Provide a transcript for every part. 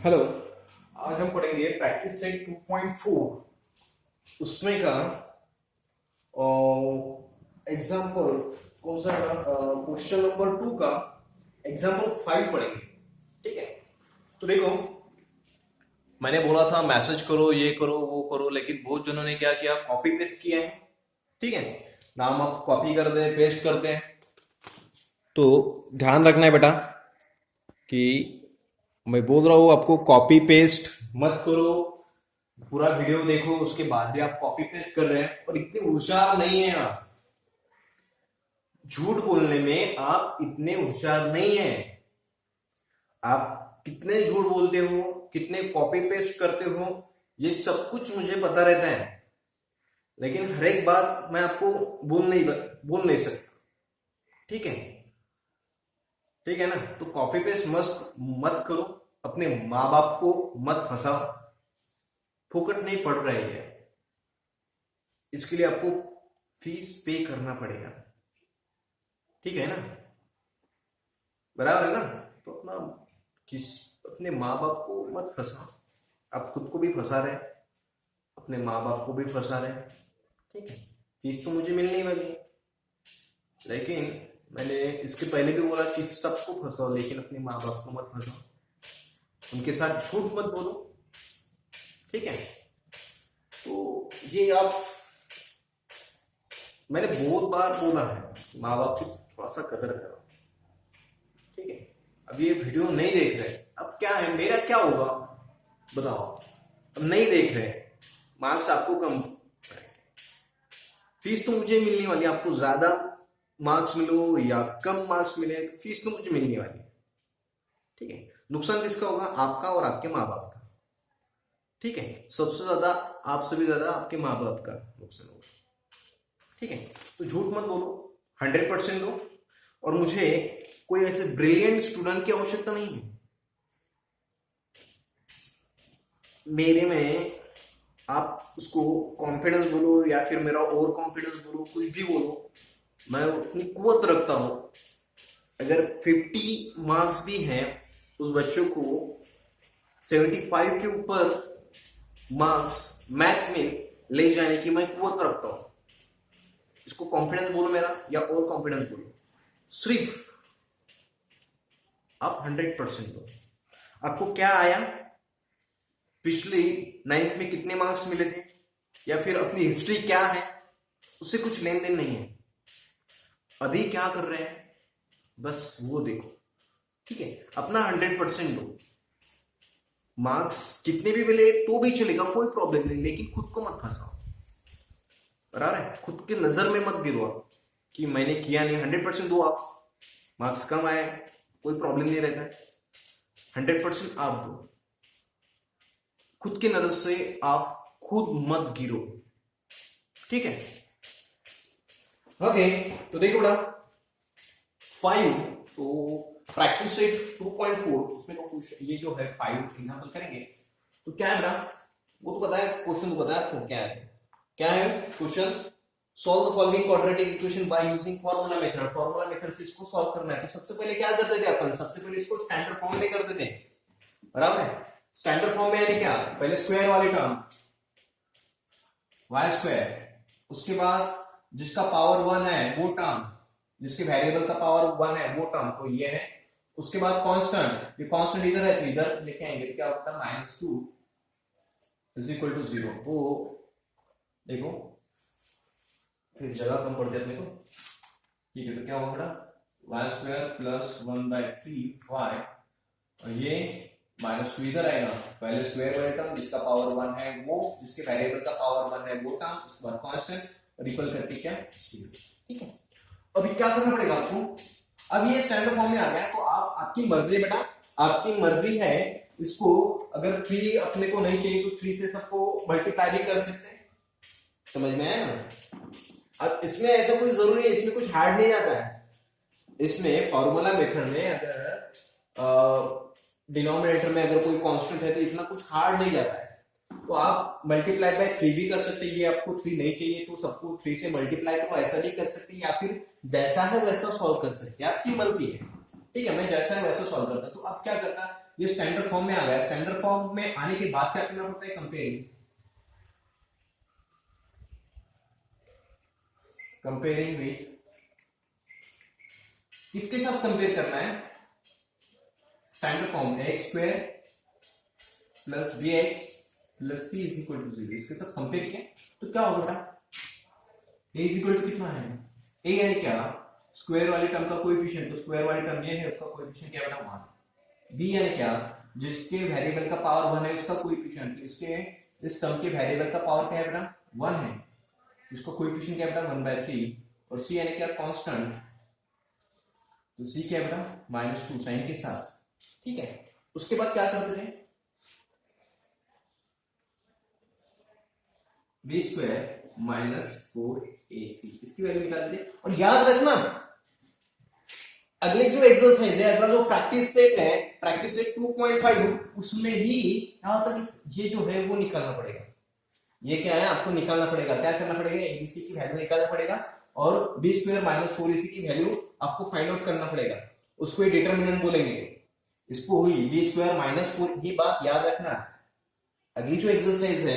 Hello. आज हम पढ़ेंगे प्रैक्टिस सेट 2.4 उसमें का एग्जाम्पल कौन सा क्वेश्चन नंबर 2 का एग्जाम्पल 5 पढ़ेंगे। ठीक है, तो देखो, मैंने बोला था मैसेज करो, ये करो, वो करो, लेकिन बहुत जनों ने क्या किया, कॉपी पेस्ट किया है। ठीक है, नाम आप कॉपी कर दे, पेस्ट कर दे। तो ध्यान रखना है बेटा कि मैं बोल रहा हूं आपको कॉपी पेस्ट मत करो। पूरा वीडियो देखो, उसके बाद भी आप कॉपी पेस्ट कर रहे हैं और इतने होशियार नहीं है आप। झूठ बोलने में आप इतने होशियार नहीं है। आप कितने झूठ बोलते हो, कितने कॉपी पेस्ट करते हो, ये सब कुछ मुझे पता रहता है, लेकिन हर एक बात मैं आपको बोल नहीं सकता। ठीक है, ठीक है ना। तो कॉपी पेस्ट मत करो, अपने माँ बाप को मत फंसाओ। फोकट नहीं पड़ रही है, इसके लिए आपको फीस पे करना पड़ेगा। ठीक है ना, बराबर है ना। तो अपने माँ बाप को मत फंसाओ। आप खुद को भी फंसा रहे हैं, अपने माँ बाप को भी फंसा रहे हैं। ठीक है, फीस तो मुझे मिलने वाली है, लेकिन मैंने इसके पहले भी बोला कि सबको फंसाओ, लेकिन अपने माँ बाप को मत फंसाओ, उनके साथ झूठ मत बोलो। ठीक है, तो ये आप, मैंने बहुत बार बोला है, माँ बाप की थोड़ा सा कदर करो। ठीक है, अब ये वीडियो नहीं देख रहे, अब क्या है, मेरा क्या होगा बताओ। अब नहीं देख रहे, मार्क्स आपको कम, फीस तो मुझे मिलने वाली है। आपको ज्यादा मार्क्स मिलो या कम मार्क्स मिले, तो फीस तो मुझे मिलने वाली है। ठीक है, नुकसान किसका होगा, आपका और आपके माँ बाप का। ठीक है, सबसे ज्यादा, आपसे भी ज्यादा आपके माँ बाप का नुकसान होगा। ठीक है, तो झूठ मत बोलो, 100% दो। और मुझे कोई ऐसे ब्रिलियंट स्टूडेंट की आवश्यकता नहीं है। मेरे में आप उसको कॉन्फिडेंस बोलो या फिर मेरा ओवर कॉन्फिडेंस बोलो, कुछ भी बोलो, मैं उतनी कुवत रखता हूं। अगर 50 मार्क्स भी हैं, उस बच्चों को 75 के ऊपर मार्क्स मैथ में ले जाने की मैं कुवत रखता हूं। इसको कॉन्फिडेंस बोलो मेरा या ओवर कॉन्फिडेंस बोलो, सिर्फ आप 100% दो। आपको क्या आया, पिछले 9th में कितने मार्क्स मिले थे, या फिर अपनी हिस्ट्री क्या है, उससे कुछ लेन देन नहीं है। अभी क्या कर रहे हैं बस वो देखो। ठीक है, अपना 100% दो। मार्क्स कितने भी मिले तो भी चलेगा, कोई प्रॉब्लम नहीं, लेकिन खुद को मत फंसाओ। बराबर है, खुद की नजर में मत गिरो आप कि मैंने किया नहीं। 100% दो आप, मार्क्स कम आए कोई प्रॉब्लम नहीं रहता है, 100% आप दो। खुद की नजर से आप खुद मत गिरो। ठीक है, ओके। तो देखो बेटा 5, तो प्रैक्टिस सेट 2.4 उसमें तो कुछ ये जो है 5 एग्जांपल करेंगे। तो क्या है बेटा, वो तो बताया, क्वेश्चन तो बताया आपको क्या है question. Solve the following quadratic equation by using formula method. Formula method से इसको सॉल्व करना है। तो सबसे पहले क्या करते थे अपन, सबसे पहले इसको स्टैंडर्ड फॉर्म में करते थे। बराबर है, स्टैंडर्ड फॉर्म में यानी क्या, पहले स्क्वायर वाली टर्म y स्क्वायर, उसके बाद जिसका पावर 1 है वो टर्म, जिसके वेरिएबल का पावर 1 है वो टर्म, तो ये है। उसके बाद कांस्टेंट, ये कांस्टेंट इधर है तो इधर लेके आएंगे, तो क्या होता है -2 इज इक्वल टू 0। तो देखो फिर जगह कम पड़ जाती है, तो ठीक है, तो क्या होगा y स्क्वायर प्लस 1/3y, और ये -2 इधर आएगा। पहले स्क्वायर वाले टर्म जिसका पावर 1 है वो, जिसके वेरिएबल का पावर 1 है वो टर्म, उसके बाद कांस्टेंट और इक्वल करके क्या 0। ठीक है, अभी क्या करना पड़ेगा आपको, अब ये स्टैंडर्ड फॉर्म में आ गया, तो आप, आपकी मर्जी बेटा, आपकी मर्जी है। इसको अगर 3 अपने को नहीं चाहिए तो 3 से सबको मल्टीप्लाई भी कर सकते हैं। समझ में आया ना। अब इसमें ऐसा कोई जरूरी है, इसमें कुछ हार्ड नहीं आता है। इसमें फॉर्मूला मेथड में अगर डिनोमिनेटर में अगर कोई कांस्टेंट है तो इतना कुछ हार्ड नहीं जाता है। तो आप मल्टीप्लाई बाय 3 भी कर सकते हैं। ये आपको 3 नहीं चाहिए तो सबको 3 से मल्टीप्लाई तो ऐसा भी कर सकते हैं, या फिर जैसा है वैसा सॉल्व कर सकते हैं, आपकी मर्जी है। ठीक है, मैं जैसा है वैसा सॉल्व करता हूं। तो अब क्या करना, ये स्टैंडर्ड फॉर्म में आ गया। स्टैंडर्ड फॉर्म में आने के बाद क्या करना पड़ता है, कंपेयरिंग। कंपेयरिंग विथ, किसके साथ कंपेयर करना है, standard form x square plus b x plus c is equal to 0, इसके साथ कंपेयर किया तो क्या होगा बेटा, ए इज इक्वल टू कितना है, ए यानी क्या, स्क्वायर वाले टर्म का कोएफिशिएंट, तो स्क्वायर वाले टर्म ये है, उसका कोएफिशिएंट क्या बेटा 1। बी यानी क्या, जिसके वेरिएबल का पावर 1 है उसका कोएफिशिएंट, इसके इस टर्म के वेरिएबल का पावर क्या है बेटा 1 है, इसका कोएफिशिएंट क्या बेटा 1/3। और सी यानी क्या, कांस्टेंट, तो सी क्या बेटा -2 साइन के साथ, ठीक है। उसके बाद क्या करते थे, बी स्क्वायर -4ac, इसकी वैल्यू निकालते थे। और याद रखना अगले जो एक्सरसाइज है, अगला जो प्रैक्टिस सेट है, प्रैक्टिस सेट 2.5, उसमें भी यहां तक ये जो है वो निकालना पड़ेगा। ये क्या है, आपको निकालना पड़ेगा, क्या करना पड़ेगा, एबीसी की वैल्यू निकालना पड़ेगा और बी स्क्वायर -4ac की वैल्यू आपको फाइंड आउट करना पड़ेगा, उसको ये डिटरमिनेंट बोलेंगे। इसको हुई बी स्क्वायर -4, ये बात याद रखना। अगली जो एक्सरसाइज है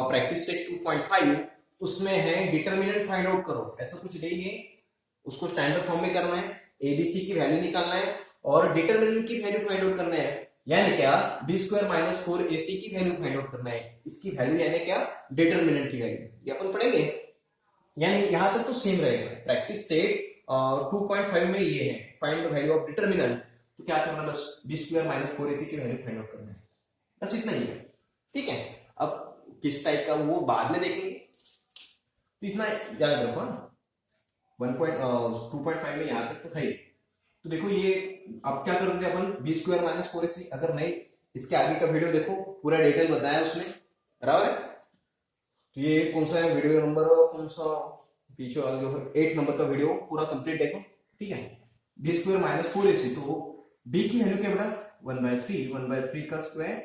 प्रैक्टिस सेट 2.5, उसमें है डिटरमिनेंट फाइंड आउट करो, ऐसा कुछ नहीं है, उसको स्टैंडर्ड फॉर्म में करना है, एबीसी की वैल्यू निकालना है और डिटरमिनेंट की वैल्यू फाइंड आउट करना है, यानी क्या बी स्क्वायर -4ac की वैल्यू फाइंड आउट करना है, इसकी वैल्यू यानी क्या, डिटरमिनेंट की वैल्यू, ये अपन पढ़ेंगे। यानी यहां तक तो सेम रहेगा। प्रैक्टिस सेट 2.5 में ये है find the value of determinant, तो क्या करना, बस बी स्क्वायर -4ac की वैल्यू फाइंड आउट करना है, बस इतना ही है, ठीक है। अब किस टाइप का वो बाद में देखेंगे, तो इतना याद रखो। 2.5 में यहां तक तो है। तो देखो ये अब क्या करते थे अपन, बी स्क्वायर -4ac, अगर नहीं इसके आगे का वीडियो देखो, पूरा डिटेल बताया उसमें, बराबर है। तो ये कौन सा है वीडियो नंबर, कौन सा पीछे जो 8 नंबर का वीडियो पूरा कंप्लीट देखो, ठीक है। बी स्क्वायर -4ac, तो बी की वैल्यू क्या बेटा 1/3 का स्क्वायर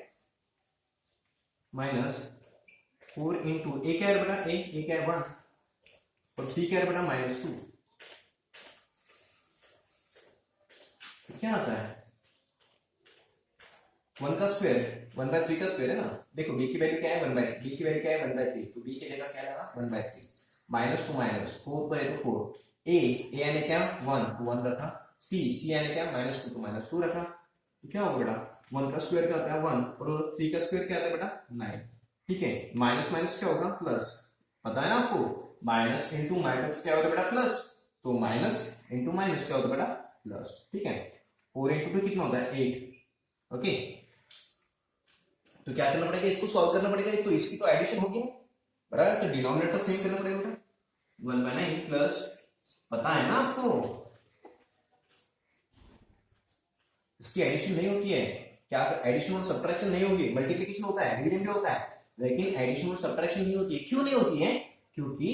-4 इंटू ए क्या है बेटा, ए क्या है 1 और सी क्या है बेटा -2, क्या आता है 1 का स्क्वायर 1/3 का स्क्वायर है ना। देखो बी की वैल्यू क्या है 1/3, बी की वैल्यू क्या है 1/3, तो बी की जगह क्या लगा 1/3, -2 -4 तो 4, ए यानी क्या 1 तो 1 रखा, सी यानी क्या -2 तो -2 रखा, तो क्या होगा बेटा 1 का स्क्वायर क्या होता है 1 और 3 का स्क्वायर क्या आता है बेटा 9, ठीक है। माइनस माइनस क्या होगा प्लस, पता है ना आपको, माइनस इंटू माइनस क्या होता है बेटा प्लस, तो माइनस इंटू माइनस क्या होता है बेटा प्लस, ठीक है। 4 इंटू 2 कितना होता है 8, ओके। तो क्या करना पड़ेगा, इसको सॉल्व करना पड़ेगा, तो इसकी तो एडिशन होगी बराबर, तो डिनोमिनेटर सेम करना पड़ेगा बेटा 1/9 प्लस, पता है ना आपको इसकी एडिशन नहीं होती है, क्या एडिशन और सब्ट्रैक्शन नहीं होगी, मल्टीप्लिकेशन होता है, डिवीजन भी होता है, लेकिन एडिशन और सब्ट्रैक्शन नहीं होती है। क्यों नहीं होती है, क्योंकि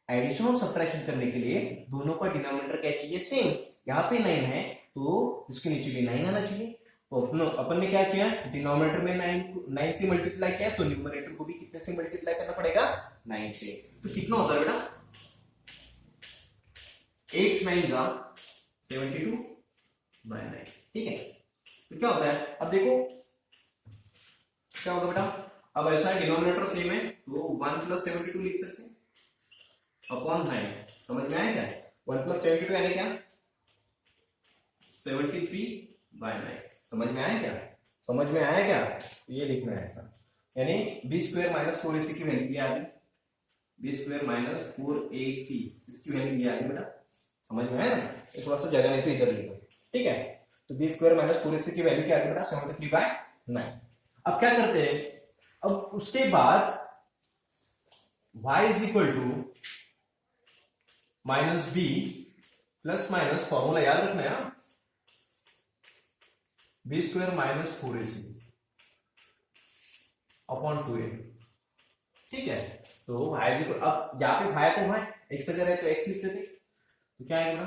एडिशन और सब्ट्रैक्शन करने के लिए दोनों का डिनोमिनेटर क्या चाहिए सेम, यहाँ पे 9 है तो इसके नीचे भी 9 आना चाहिए, तो अपन ने क्या किया, डिनोमिनेटर में 9 से मल्टीप्लाई किया, तो न्यूमरेटर को भी कितने से मल्टीप्लाई करना पड़ेगा 9 से, तो कितना होता है बेटा 8 9 72/9, ठीक है। तो क्या होता है, अब देखो क्या होगा बेटा, अब ऐसा है डिनोमिनेटर सेम है तो 1 + 72 लिख सकते हैं अपॉन 9, समझ में आया क्या, 1 + 72 यानी क्या 73/9, समझ में आया क्या, समझ में आया क्या, ये लिखना है ऐसा, यानी बी स्क्वायर -4ac की वैल्यू क्या आ गई, बी स्क्वायर -4ac इसकी वैल्यू क्या आ गई बेटा, समझ में आया ना, एक थोड़ा सा जगह नहीं तो इधर लिखो, ठीक है। तो बी स्क्वायर -4ac की वैल्यू क्या आ गई बेटा 73/9। अब क्या करते हैं, अब उसके बाद y is equal to -b plus minus, formula याद रखना है, B square -4ac upon 2a, ठीक है। तो y इज इक्वल, अब यहाँ पे y तो है, x अगर है तो x लिख देते, तो क्या आएगा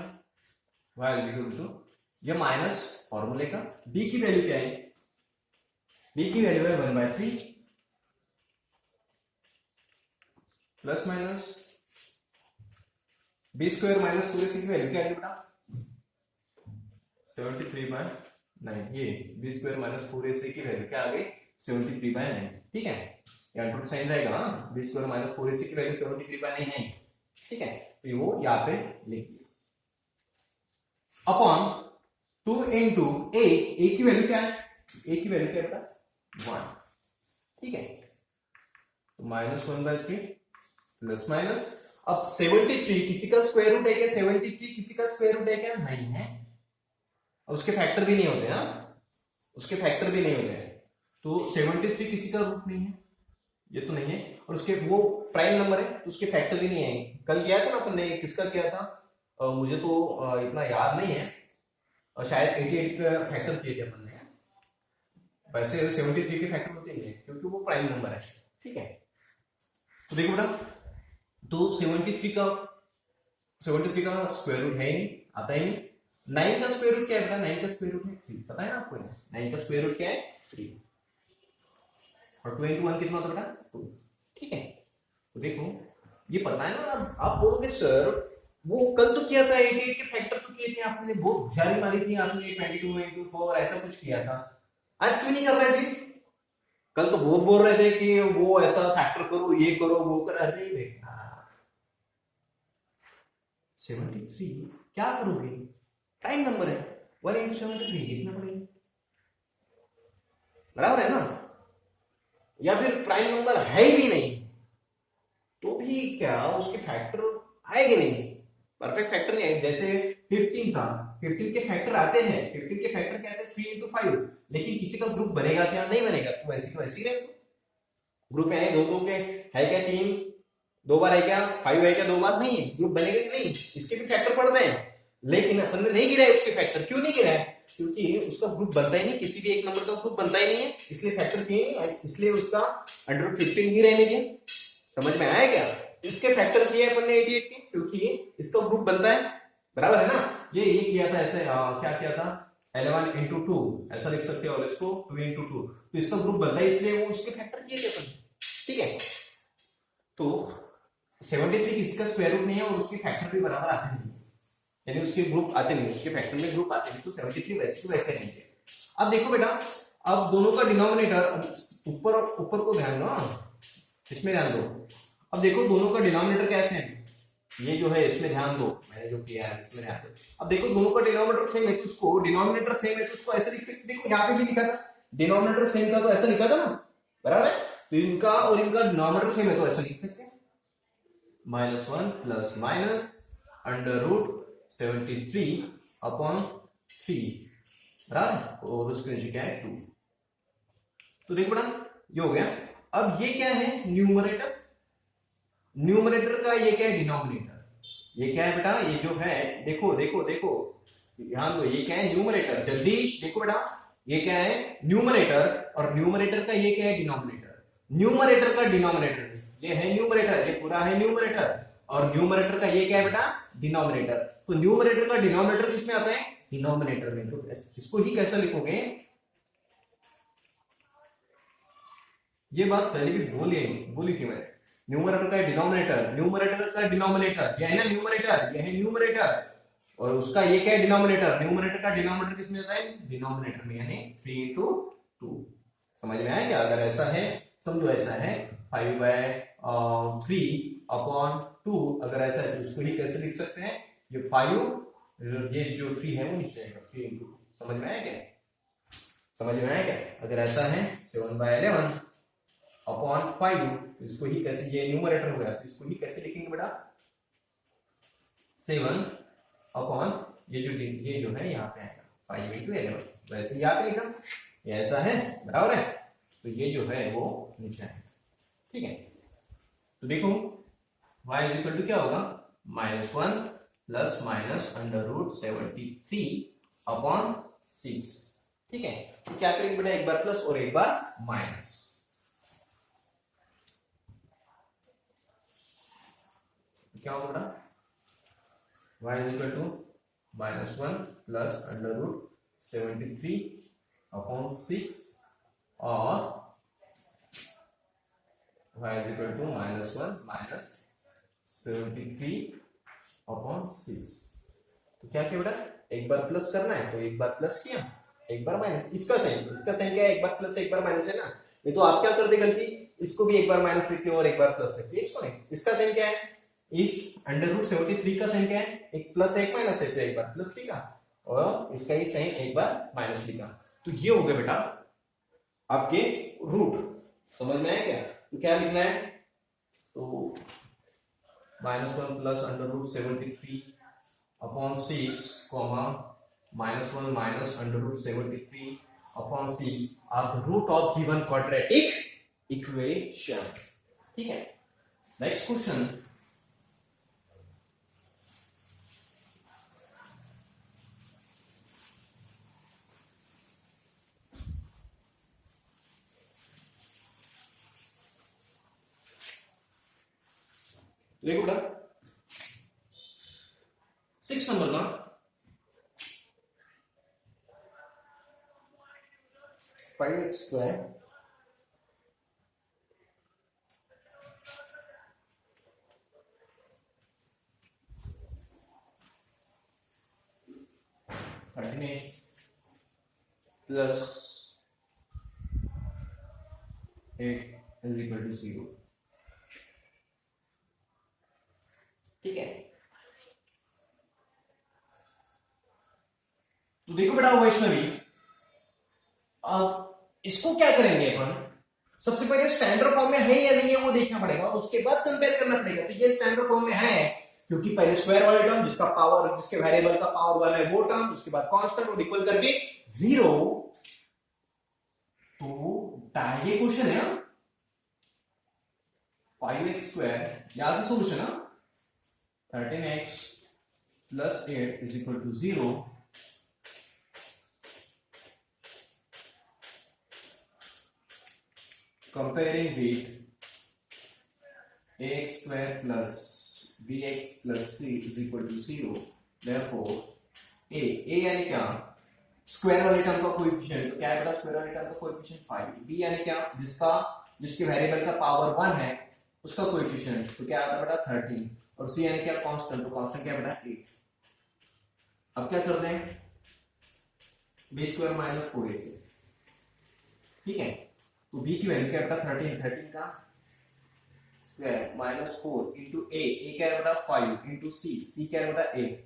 y इज इक्वल टू, ये माइनस फॉर्मूले का, b की वैल्यू क्या है, b की वैल्यू है 1/3 plus minus B square -4ac की वैल्यू क्या है बेटा 73/9, 9, ये बी स्क्वायर माइनस 4ac की वैल्यू क्या आ गई 73/9। ठीक है, यहाँ टू साइन रहेगा, हाँ, बी स्क्वायर माइनस 4ac की वैल्यू 73/9 है। ठीक है, तो वो यहाँ पे लिख दिया अपॉन 2 इंटू ए की वैल्यू क्या है, ए की वैल्यू क्या है बेटा 1। ठीक है, तो -1/3 प्लस माइनस, अब 73 किसी का स्क्वायर रूट है क्या, 73 किसी का स्क्वायर रूट है क्या, नहीं है, और उसके फैक्टर भी नहीं होते, हाँ, उसके फैक्टर भी नहीं होते हैं, तो 73 किसी का रूट नहीं है, ये तो नहीं है, और उसके वो प्राइम नंबर है तो उसके फैक्टर भी नहीं है। कल किया था ना अपन ने, किसका किया था, मुझे तो इतना याद नहीं है, और शायद 88 का फैक्टर किए थे अपन ने, वैसे 73 के फैक्टर होते हैं क्योंकि वो प्राइम नंबर है। ठीक है, तो देखो बेटा, तो 73 का स्क्वायर रूट है ही नहीं, आता ही नहीं। 9 का स्क्वायर रूट क्या है, 9 का स्क्वायर रूट है 3, पता है ना आपको, 9 का स्क्वायर रूट क्या है 3, और 2 into 1 कितना होता बेटा 2। ठीक है, तो देखो ये पता है ना, आप बोलोगे सर वो कल तो किया था 88 के फैक्टर तो किए थे आपने, बहुत जारी मारी थी आपने, 22 into 4 ऐसा कुछ किया था, आज क्यों नहीं कर रहे थे, कल तो बहुत बोल रहे थे कि वो ऐसा फैक्टर करो, ये करो, वो कर, अरे बेटा 73 क्या करोगे, प्राइम नंबर है, 1 into 73 लिखना पड़ेगा, बराबर है ना, या फिर प्राइम नंबर है ही नहीं तो भी क्या उसके फैक्टर आएंगे नहीं, परफेक्ट फैक्टर नहीं आएंगे। जैसे 15 था, 15 के फैक्टर आते हैं, 15 के फैक्टर क्या आते हैं 3 into 5, लेकिन किसी का ग्रुप बनेगा क्या, नहीं बनेगा, तो वैसे ही रहेगा, ग्रुप है दो के, है क्या 3 2 बार है क्या, 5 है क्या 2 बार, नहीं है, ग्रुप बनेगा कि नहीं, इसके भी फैक्टर पड़ते हैं, लेकिन अपन ने नहीं गिराया उसके फैक्टर, क्यों नहीं गिराया, क्योंकि उसका ग्रुप बनता ही नहीं, किसी भी एक नंबर का ग्रुप बनता ही नहीं है, इसलिए फैक्टर किए नहीं, इसलिए उसका अंडर 15 ही रहने दिया। समझ में आया क्या, इसके फैक्टर किए अपन ने 88 के, क्योंकि इसका ग्रुप बनता है, बराबर है ना, ये किया था ऐसे, क्या किया था 11 into 2 ऐसा लिख सकते हो, और इसको 2 into 2, तो इसका ग्रुप बनता है, इसलिए वो इसके फैक्टर किए थे अपन। ठीक है, तो 73 किसी का स्क्वायर रूट नहीं है, और उसके फैक्टर भी बराबर आते नहीं, यानी उसके ग्रुप आते नहीं, उसके फैक्टर में ग्रुप आते नहीं, तो 73 वैसे तो वैसे नहीं थे। अब देखो बेटा, अब दोनों का डिनोमिनेटर, ऊपर को ध्यान दो, इसमें ध्यान दो, अब देखो दोनों का डिनोमिनेटर कैसे है, ये जो है इसमें ध्यान दो, मैंने जो किया है इसमें ध्यान दो, अब देखो दोनों का डिनोमिनेटर सेम है, तो उसको डिनोमिनेटर सेम है तो उसको ऐसे लिख सकते, देखो यहाँ पे भी लिखा था डिनोमिनेटर सेम था तो ऐसा लिखा था ना, बराबर है, तो इनका और इनका डिनोमिनेटर सेम है तो ऐसा लिख सकते हैं, -1 plus minus under root 73 upon 3, बराबर, और उसके नीचे क्या है 2। तो देखो बेटा ये हो गया। अब ये क्या है न्यूमरेटर, न्यूमरेटर का ये क्या है डिनोमिनेटर, ये क्या है बेटा, ये जो है देखो देखो देखो ध्यान दो, ये क्या है न्यूमरेटर, जगदीश देखो बेटा ये क्या है न्यूमरेटर, और न्यूमरेटर का ये क्या है डिनोमिनेटर, न्यूमरेटर का डिनोमिनेटर ये है न्यूमरेटर, ये पूरा है न्यूमरेटर, और न्यूमरेटर का ये क्या है बेटा डिनोमिनेटर, तो न्यूमरेटर का डिनोमिनेटर किसमें आता है डिनोमिनेटर में, तो इसको ही कैसे लिखोगे, ये बात पहले भी बोली थी मैंने, न्यूमरेटर का डिनोमिनेटर, न्यूमरेटर का डिनोमिनेटर ये है ना न्यूमरेटर, ये है न्यूमरेटर, और उसका ये क्या है डिनोमिनेटर, न्यूमरेटर का डिनोमिनेटर किसमें होता है डिनोमिनेटर में, यानी 3 into 2। समझ में आया क्या, अगर ऐसा है समझो, ऐसा है 5/3 अपॉन 2, अगर ऐसा है तो उसको ही कैसे लिख सकते हैं, ये 5, ये जो 3 है वो नीचे आएगा 3 into 2। समझ में आया क्या, समझ में आया क्या, अगर ऐसा है 7/11 अपॉन 5, इसको ही कैसे, ये न्यूमरेटर हो गया तो इसको ही कैसे लिखेंगे बेटा 7 अपॉन ये जो है यहाँ पे आएगा 5 into 11, वैसे यहाँ पे लिखा, ये ऐसा है बराबर है, तो ये जो है वो नीचे आएगा। ठीक है, तो देखो y इक्वल टू क्या होगा -1 plus minus under root 73 upon 6। ठीक है, तो क्या करेंगे बेटा, एक बार प्लस और एक बार माइनस, क्या होगा बेटा y equal to -1 plus under root 73 upon 6, और y equal to -1 minus 73 upon 6। तो क्या किया बेटा, एक बार प्लस करना है तो एक बार प्लस किया, एक बार माइनस, इसका साइन क्या है, एक बार प्लस एक बार माइनस है ना। ये तो आप क्या करते गलती, इसको भी एक बार माइनस लिखते हो और एक बार प्लस लिखते हो, इसको नहीं। इसका साइन क्या है, इस √73 का साइन क्या है, एक प्लस एक माइनस है, तो एक बार प्लस लिखा और इसका ही साइन एक बार माइनस लिखा। तो ये हो गया बेटा आपके रूट। समझ में आया क्या? तो क्या लिखना है, तो -1 plus √73 upon 6 comma -1 minus √73 upon 6 are the root of given quadratic equation. ठीक है, नेक्स्ट क्वेश्चन। देखो बेटा 6 नंबर का 5x² plus 8 is equal to 0। ठीक है, तो देखो बेटा वैष्णवी, अब इसको क्या करेंगे अपन, सबसे पहले स्टैंडर्ड फॉर्म में है या नहीं है वो देखना पड़ेगा, उसके बाद कंपेयर करना पड़ेगा। तो ये स्टैंडर्ड फॉर्म में है क्योंकि पहले स्क्वायर वाले टर्म जिसका पावर, जिसके वेरिएबल का पावर 1 है वो टर्म, उसके बाद कांस्टेंट और इक्वल करके 0। तो ये क्वेश्चन है 5x² यहां से सोल्यूशन है 13x plus 8 is equal to 0। comparing with ax² plus bx plus c is equal to 0, therefore a यानी क्या, स्क्वायर वाले टर्म का कोएफिशिएंट क्या है बेटा, स्क्वायर वाले टर्म का कोएफिशिएंट 5, b यानी क्या, जिसके वेरिएबल का पावर 1 है उसका कोएफिशिएंट तो क्या आता है बेटा 13, और c यानी क्या, कांस्टेंट, तो कांस्टेंट क्या बेटा 8। अब क्या करते हैं, b² माइनस 4ac। ठीक है, तो b की वैल्यू क्या बेटा 13 का स्क्वायर माइनस 4 इंटू a क्या है बेटा 5 इंटू c क्या है बेटा 8।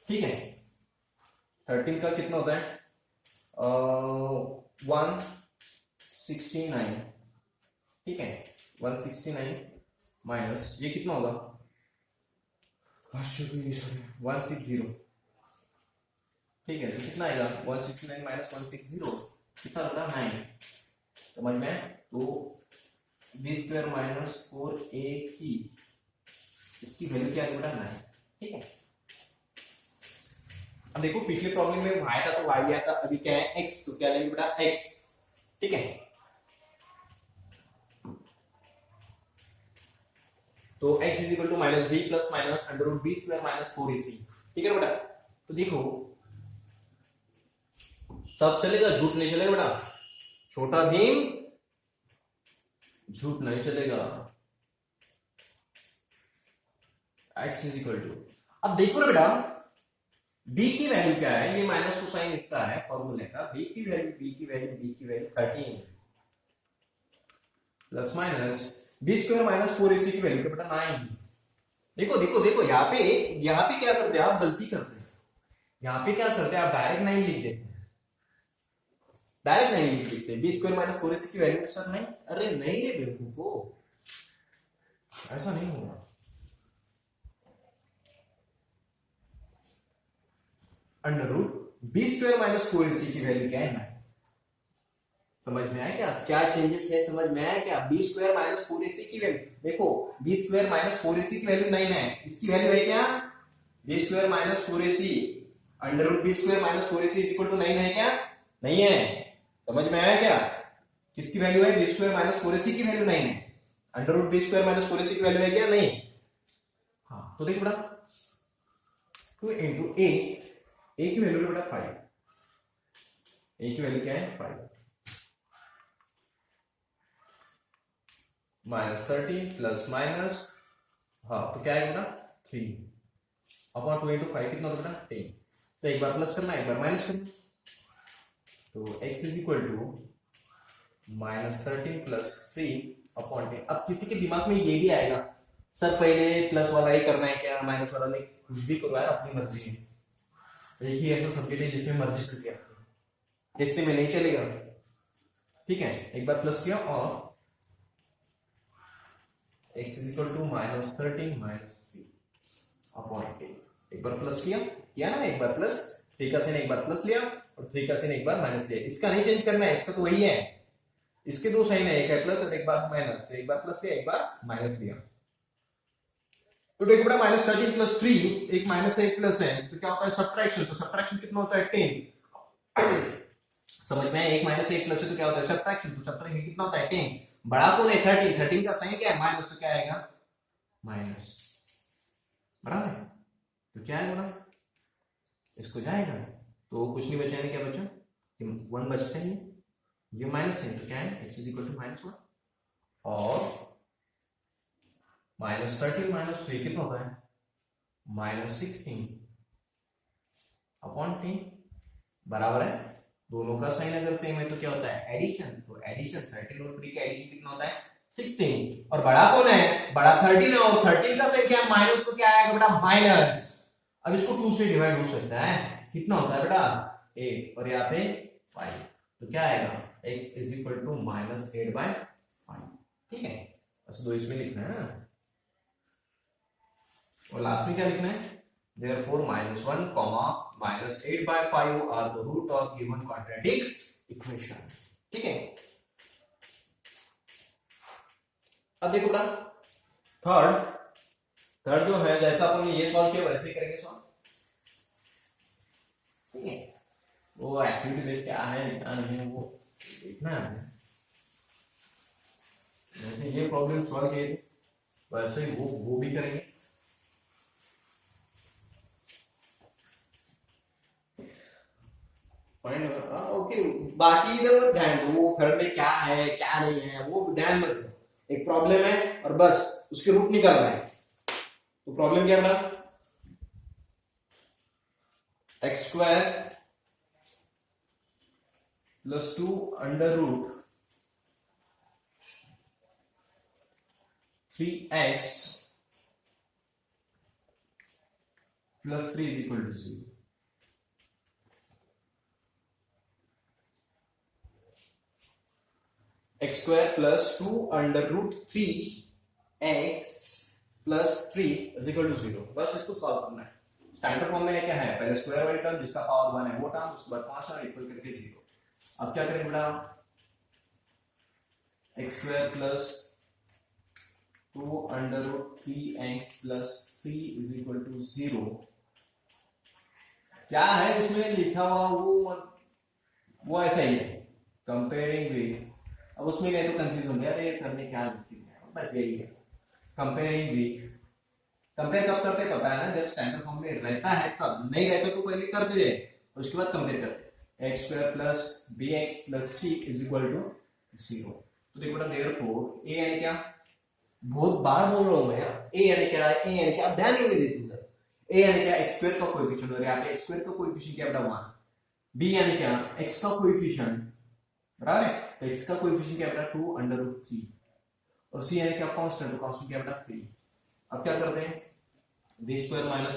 ठीक है, 13 का कितना होता है 169। ठीक है, 169 माइनस ये कितना होगा 160। ठीक है, तो कितना आएगा 169 माइनस 160 कितना होता है 9। समझ में, तो b² माइनस 4ac इसकी वैल्यू क्या है बेटा 9। ठीक है, अब देखो पिछले प्रॉब्लम में y था तो y आया था, अभी क्या है x, तो क्या लेंगे बेटा x। ठीक है, तो x is equal to minus b plus minus √b² minus 4ac। ठीक है बेटा, तो देखो सब चलेगा, झूठ नहीं चलेगा बेटा, छोटा भीम झूठ नहीं चलेगा। x इज इक्वल टू, अब देखो ना बेटा b की वैल्यू क्या है, ये माइनस टू साइन इसका है फॉर्मूले का, b की value 13 plus minus b² minus 4ac की वैल्यू क्या बेटा 9। देखो देखो देखो यहाँ पे क्या करते हैं आप, गलती करते हैं, यहाँ पे क्या करते हैं आप डायरेक्ट 9 लिख देते हैं, डायरेक्ट 9 लिख देते हैं, b² माइनस 4ac की वैल्यू सर नहीं, अरे नहीं रे बेवकूफो, ऐसा नहीं होगा। Under root b² minus 4ac की वैल्यू क्या है 9। समझ में आया क्या, क्या चेंजेस है, समझ में आया क्या, b² माइनस 4ac की वैल्यू, देखो b² माइनस 4ac की वैल्यू 9 है, इसकी वैल्यू है क्या b² minus 4ac, under root b² minus 4ac is equal to 9 है क्या, नहीं है। समझ में आया क्या, किसकी वैल्यू है b² माइनस 4ac की वैल्यू 9 है, under root b² minus 4ac की वैल्यू है क्या, नहीं। हाँ, तो देखो बेटा 2 इंटू a की वैल्यू बेटा 5, a की वैल्यू क्या है 5 माइनस 30 प्लस माइनस, हाँ तो क्या है बेटा 3 अपॉन 2 इंटू 5 कितना होता बेटा 10। तो एक बार प्लस करना एक बार माइनस करना, तो x is equal to -13 plus 3/10। अब किसी के दिमाग में ये भी आएगा, सर पहले प्लस वाला ही करना है क्या, माइनस वाला नहीं, कुछ भी करो यार अपनी मर्जी है। एक ही ऐसा सब्जेक्ट है जिसमें मर्जी से किया, इसमें में नहीं चलेगा। ठीक है, एक बार प्लस किया और x इज इक्वल टू -13 - 3/10। एक बार प्लस किया ना, एक बार प्लस, 3 का साइन एक बार प्लस लिया और 3 का साइन एक बार माइनस लिया। इसका नहीं चेंज करना है, इसका तो वही है, इसके दो साइन है, एक है प्लस और एक बार माइनस, तो एक बार प्लस लिया एक बार माइनस लिया। तो देखो बेटा -13 प्लस 3, एक माइनस है एक प्लस है, तो क्या होता है सब्ट्रैक्शन। तो सब्ट्रैक्शन कितना होता है 10। समझ में है, एक माइनस एक प्लस है तो क्या होता है सब्ट्रैक्शन। तो सब्ट्रैक्शन कितना होता है 10। बड़ा कौन है 13, 13 का साइन क्या है माइनस, तो क्या आएगा माइनस, बराबर है। तो क्या है बड़ा, इसको जाएगा तो कुछ नहीं बचा, क्या बचा 1 बचता है, ये माइनस है तो क्या है x इज इक्वल टू -1 और -13 - 3 कितना होता है -16/10 बराबर है। दोनों का साइन अगर सेम है तो क्या होता है एडिशन। तो एडिशन 13 और 3 का एडिशन कितना होता है 16। और बड़ा कौन है, बड़ा 13 है और 13 का साइन क्या है माइनस, तो क्या आएगा बेटा माइनस। अब इसको 2 से डिवाइड हो सकता है, कितना होता है बेटा 8 और यहाँ पे 5, तो क्या आएगा x इज इक्वल टू -8/5। ठीक है, बस 2 इसमें लिखना है और लास्ट में क्या लिखना है, therefore -1, -8/5 are the root of given quadratic equation। ठीक है, अब देखो बेटा थर्ड जो है, जैसा अपन ने ये सॉल्व किया वैसे ही करेंगे सॉल्व। ठीक है, वो एक्टिविटी बेस्ड क्या है क्या नहीं है वो देखना है। जैसे ये प्रॉब्लम सॉल्व किए वैसे ही वो भी करेंगे। ओके, बाकी इधर मत ध्यान दो, वो थर्ड में क्या है क्या नहीं है वो ध्यान मत दो, एक प्रॉब्लम है और बस उसके रूट निकाल रहे हैं। तो प्रॉब्लम क्या बना, x² + 2 √ 3x + 3 = 0। x² + 2 √ 3x + 3 = 0। बस इसको सॉल्व करना है। स्टैंडर्ड फॉर्म में क्या है, पहले स्क्वायर वाली टर्म जिसका पावर 1 है वो टर्म, उसके बाद 5 और इक्वल करके 0। अब क्या करेंगे बेटा, x² + 2 √ 3x + 3 = 0। क्या है इसमें लिखा हुआ वो ऐसा ही है, कंपेयरिंग विद। अब उसमें नहीं तो कंफ्यूज हो गया, अरे सर ने क्या लिखा है, बस यही है कंपेयरिंग विद। कंपेयर कब करते हैं पता है ना, जब स्टैंडर्ड फॉर्म में रहता है तब, नहीं रहता तो पहले कर दीजिए उसके बाद कंपेयर करते हैं। x² + bx + c = 0। तो देखो बेटा देयरफॉर a यानी क्या, बहुत बार बोल रहा हूं मैं a यानी क्या है, a यानी क्या, अब ध्यान नहीं देते उधर। a यानी क्या x² का कोएफिशिएंट, और यहाँ पे x² का कोएफिशिएंट क्या बेटा 1। b यानी क्या x का कोएफिशिएंट, बराबर है, तो x का कोएफिशिएंट क्या बेटा 2 √ 3 और c यानी क्या कांस्टेंट, तो कांस्टेंट क्या बेटा 3। अब क्या करते हैं b² -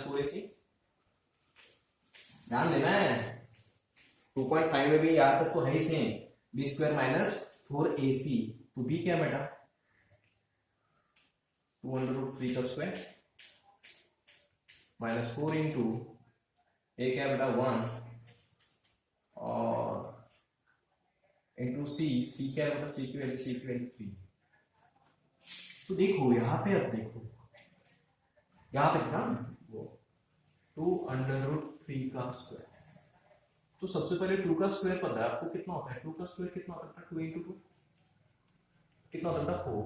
4ac, ध्यान देना है 2.5 में भी याद तक तो है ही सेम, b² - 4ac, तो b क्या बेटा 2 √ 3 का स्क्वायर -4 इंटू a क्या बेटा 1 और इंटू c क्या बेटा c की वैल्यू 3। तो देखो यहाँ पे, अब देखो यहाँ पे ना वो 2 √ 3 का स्क्वायर। तो सबसे पहले 2 का स्क्वायर पता है आपको कितना होता है, 2 का स्क्वायर कितना होता है 2 × 2 कितना होता है 4।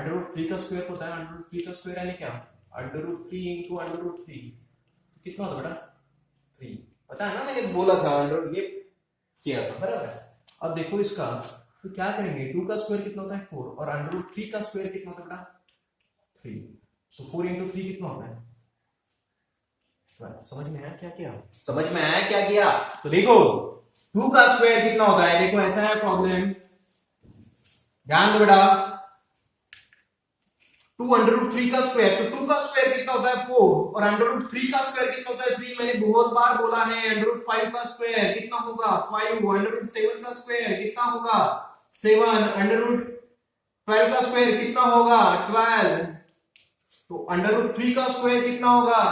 √3 का स्क्वायर पता है, √3 का स्क्वायर यानी क्या √3 × √3 कितना होता है बेटा 3, पता है ना, मैंने बोला था ये किया था, बराबर है। अब देखो इसका, तो क्या करेंगे 2 का स्क्वायर कितना होता है 4 और √3 का स्क्वायर कितना होता है बेटा 3, तो 4 × 3 कितना होता है। समझ में आया क्या किया, समझ में आया क्या किया। तो देखो 2 का स्क्वायर कितना होता है? देखो ऐसा है प्रॉब्लम, ध्यान दो बेटा। 2 अंडर रूट 3 का स्क्वायर, तो 2 का स्क्वायर कितना होता है? 4, और अंडर रूट 3 का स्क्वायर कितना होता है? 3। मैंने बहुत बार बोला है। अंडर रूट 5 का स्क्वायर कितना होगा? 5। अंडर रूट 7 का स्क्वायर कितना होगा? 7। अंडर रूट 12 का स्क्वायर कितना होगा? 12। तो अंडर रूट 3 का स्क्वायर कितना होगा?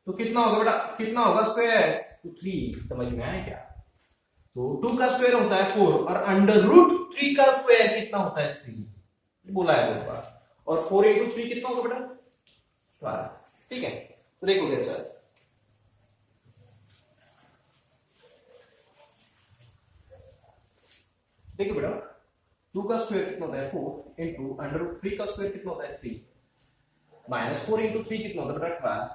तो कितना होगा बेटा? कितना होगा स्क्वायर? तो 3। समझ में आया क्या? तो 2 का स्क्वायर होता है 4, और अंडर रूट 3 का स्क्वायर कितना होता है? 3 बोला है बहुत बार। और 4 इंटू 3 कितना होगा बेटा? 12। ठीक है, तो देखो कैसा है। देखो बेटा, 2 का स्क्वायर कितना होता है? 4 इंटू अंडर रूट 3 का स्क्वायर कितना होता है? 3 माइनस 4 इंटू 3 कितना होता है बेटा? 12।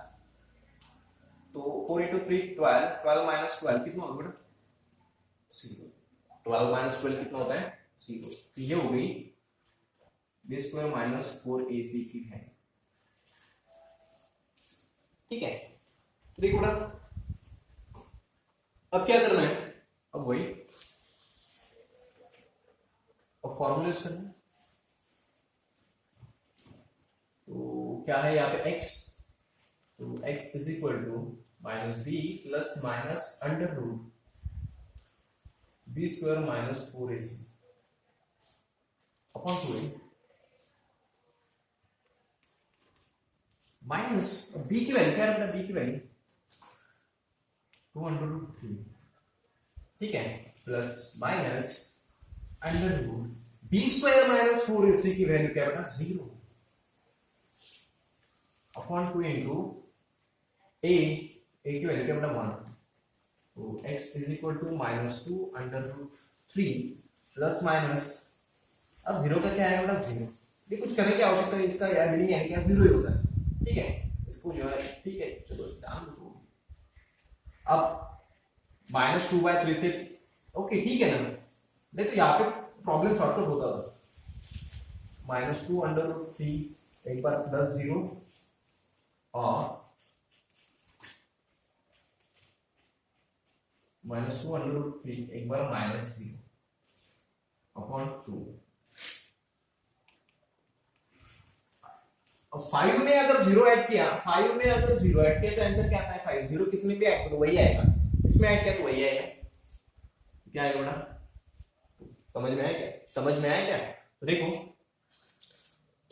तो 4 इंटू 3 12, 12 माइनस 12 कितना होगा बेटा? 0। 12 माइनस 12 कितना होता है? 0। तो ये हो गई बी स्क्वायर माइनस 4ac की है। ठीक है, तो देखो बेटा, अब क्या करना है? अब वही अब फॉर्मूला यूज करना है। तो क्या है यहाँ पे? x, तो x is equal to minus b plus minus under root b square minus 4ac upon 2a minus b की वैल्यू क्या है बेटा? बी की वैल्यू 2 अंडर रूट 3, ठीक है, plus minus under root b square minus 4ac की value क्या है बेटा? 0 अपॉन 2 इंटू a की वैल्यू क्या बेटा? 1। तो x is equal to minus 2 under root 3 plus minus, अब 0 का क्या है बेटा? 0। ये कुछ करने की आवश्यकता है, इसका यार मीनिंग है क्या? 0 ही होता है। ठीक है, इसको जो है, ठीक है, चलो ध्यान दो। अब माइनस 2/3 से, ओके ठीक है ना? नहीं तो यहाँ पे प्रॉब्लम शॉर्टकट होता था। माइनस 2 अंडर रूट 3 एक बार प्लस 0 और माइनस 2 अंडर रूट 3 एक बार माइनस 0 अपॉन 2। अब 5 में अगर 0 ऐड किया, 5 में अगर 0 ऐड किया तो आंसर क्या आता है? 5। 0 किसमें भी ऐड करो वही आएगा, इसमें ऐड किया तो वही आएगा। क्या आएगा बेटा? समझ में आया क्या? समझ में आया क्या? तो देखो,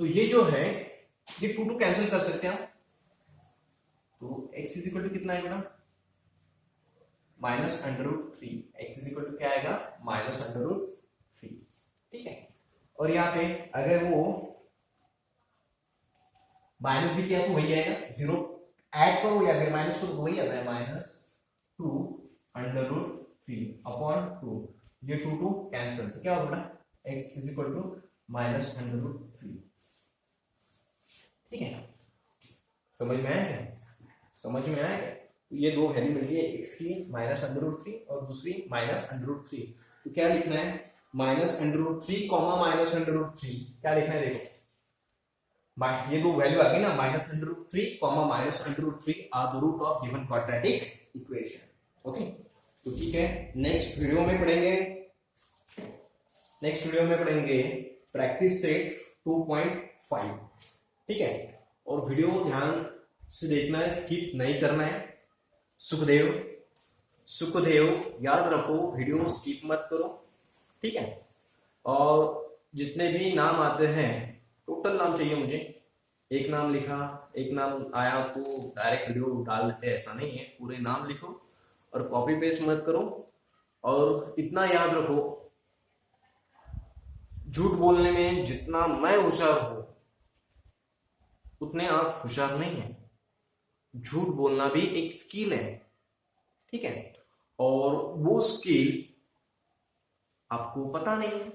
तो ये जो है ये 2 2 कैंसिल कर सकते हैं। तो x इज इक्वल टू कितना है बेटा? Minus under root 3। x is equal to क्या आएगा? Minus under root 3। ठीक है, और यहाँ पे अगर वो माइनस भी किया तो वही आएगा। 0 ऐड करो या फिर माइनस करो तो वही आता है, माइनस 2 अंडर रूट 3 अपॉन 2। ये 2 2 कैंसिल, तो क्या होगा बेटा? x is equal to minus under root 3। ठीक है, समझ में आया क्या? समझ में आया क्या? तो ये दो वैल्यू मिल गई है, x की माइनस अंडर रूट 3 और दूसरी माइनस अंडर रूट 3। तो क्या लिखना है? Minus under root 3 comma minus under root 3। क्या लिखना है? देखो, ये दो वैल्यू आ गई ना, minus under root 3 comma minus under root 3 are the root of given quadratic equation. Okay, तो ठीक है, नेक्स्ट वीडियो में पढ़ेंगे प्रैक्टिस सेट 2.5। ठीक है, और वीडियो ध्यान से देखना है, स्किप नहीं करना है। सुखदेव याद रखो, वीडियो स्किप मत करो। ठीक है, और जितने भी नाम आते हैं, टोटल नाम चाहिए मुझे। एक नाम लिखा, एक नाम आया तो डायरेक्ट वीडियो डाल देते, ऐसा नहीं है, पूरे नाम लिखो और कॉपी पेस्ट मत करो। और इतना याद रखो, झूठ बोलने में जितना मैं होशियार हूं उतने आप होशियार नहीं है। झूठ बोलना भी एक स्किल है। ठीक है, और वो स्किल आपको पता नहीं है,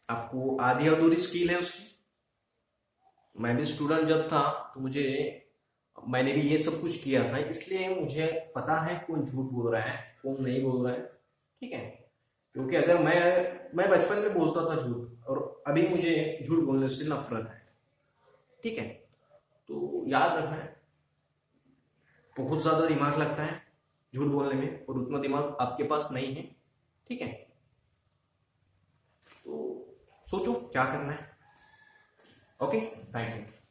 आपको आधी अधूरी स्किल है उसकी। मैं भी स्टूडेंट जब था तो मैंने भी ये सब कुछ किया था, इसलिए मुझे पता है कौन झूठ बोल रहा है कौन नहीं बोल रहा है। ठीक है, क्योंकि अगर मैं बचपन में बोलता था झूठ, और अभी मुझे झूठ बोलने से नफरत है। ठीक है, तो याद रखना है, बहुत ज्यादा दिमाग लगता है झूठ बोलने में, और उतना दिमाग आपके पास नहीं है, ठीक है? तो सोचो क्या करना है। Okay, thank you.